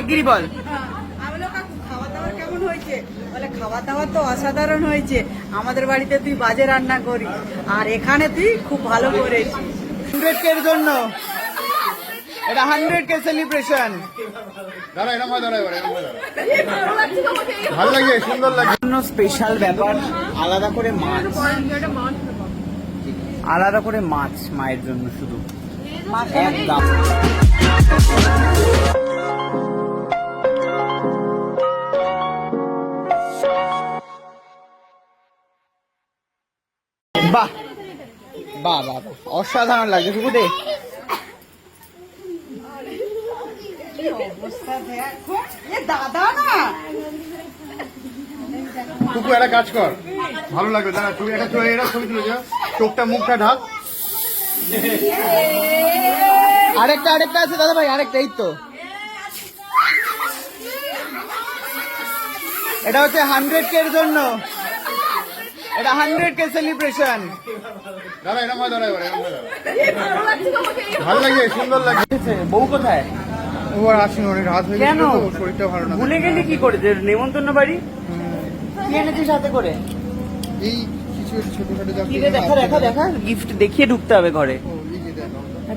শিগগিরই বল। খাওয়া দাওয়া কেমন হয়েছে? বলে খাওয়া দাওয়া তো অসাধারণ হয়েছে। আমাদের বাড়িতে তুই বাজে রান্না করিস, আর এখানে তুই খুব ভালো করেছিস। 100K এর জন্য এটা 100K সেলিব্রেশন। ভালো লাগে, সুন্দর লাগে। স্পেশাল ব্যাপার, আলাদা করে মাছ, আলাদা করে মাছ মায়ের জন্য শুধু একদম। বাহ বাহ বাহ, অসাধারণ লাগছে শুকুতে। দাদা না টুকু একটা কাজ কর, ভালো লাগবে। দাঁড়া, তুই একটা ছবি তুলে যা, চোখটা মুখটা ঢাক। আরেকটা আছে দাদা ভাই, আরেকটা। এই তো এটা হচ্ছে 100K এর জন্য, এটা 100K সেলিব্রেশন। দাঁড়া, এরকম হয়, দাঁড়া, ভালো লাগে, সুন্দর লাগে। বউ কোথায়? ও আর আসেনি, অনেক রাত হয়ে গেছে তো, শরীরটা ভালো না। ভুলে গেলি কি করে যে নেমন্তন্ন বাড়ি? কি এনেছিস সাথে করে? এই কিছু ছোটখাটো যা কি রে, দেখা গিফট দেখিয়ে ঢুকতে হবে ঘরে।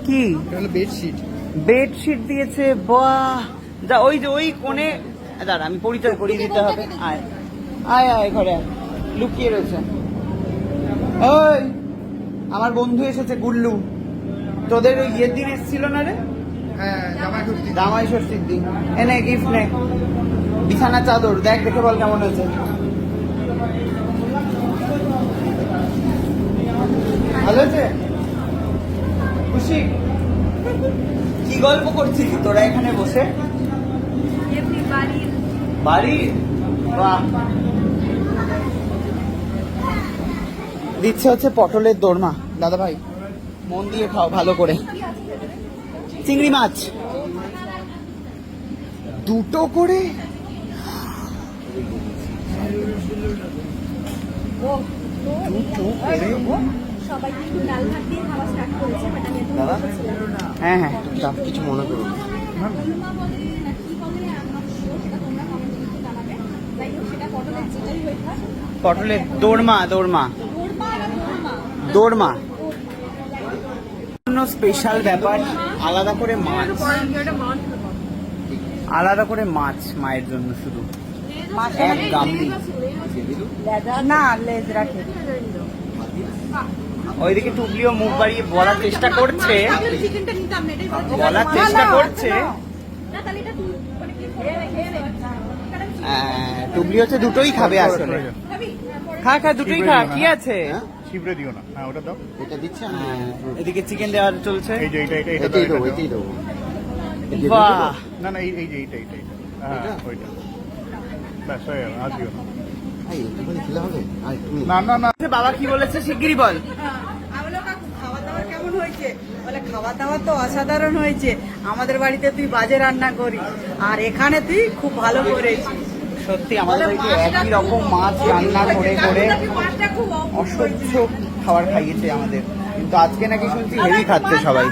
কি বেডশিট? বেডশিট দিয়েছে, বাহ। যা ওই যে ওই কোণে দাঁড়া, আমি পরিচয় করিয়ে দিতে হবে। আয় আয় আয়, ঘরে আয়। লুকিয়ে রয়েছে। ওই আমার বন্ধু এসেছে, গুল্লু। তোদের ওই ইয়ের দিন এসেছিল না রে? হ্যাঁ, জামাই ষষ্ঠীর দিন। এনে গিফট নে, বিছানা চাদর দেখ, দেখে বল কেমন হয়েছে। ভালো হয়েছে? খুশি? কি গল্প করছিস তোরা এখানে বসে? বাড়ি? বাহ। দিচ্ছে হচ্ছে পটলের দোরমা। দাদা ভাই মন দিয়ে খাও ভালো করে। চিংড়ি মাছ 2টো করে। দাদা হ্যাঁ হ্যাঁ, কিছু মনে করো না। পটলের দোরমা স্পেশাল ব্যাপার, আলাদা করে মাছ, আলাদা করে মাছ মায়ের জন্য শুধু একদম। না, লেজ রাখে। ওইদিকে টুকলিও মুখ বাড়িয়ে বলার চেষ্টা করছে, টুকলি হচ্ছে দুটোই খাবে আসলে। খা দুটোই খা, কি আছে? ছিবড়ে দিও না। হ্যাঁ, ওটা দাও, এটা দিচ্ছে। এদিকে চিকেন দেওয়া চলছে। এই যে এটা দাও, এটাই দাও। বাহ। না না, এই যে এইটা, হ্যাঁ ওইটা ব্যাস হয়ে গেল, আর দিও না। না না, বাবা কি বলেছে শিগগিরই বল। খাওয়া দাওয়া কেমন হয়েছে? বলে খাওয়া দাওয়া তো অসাধারণ হয়েছে। আমাদের বাড়িতে তুই বাজে রান্না করিস, আর এখানে তুই খুব ভালো করেছিস। সত্যি আমাদের বাড়িতে একই রকম মাছ রান্না করে অসহ্য খাবার খাইয়েছে আমাদের, কিন্তু আজকে নাকি শুনছি হেভি খাচ্ছে সবাই।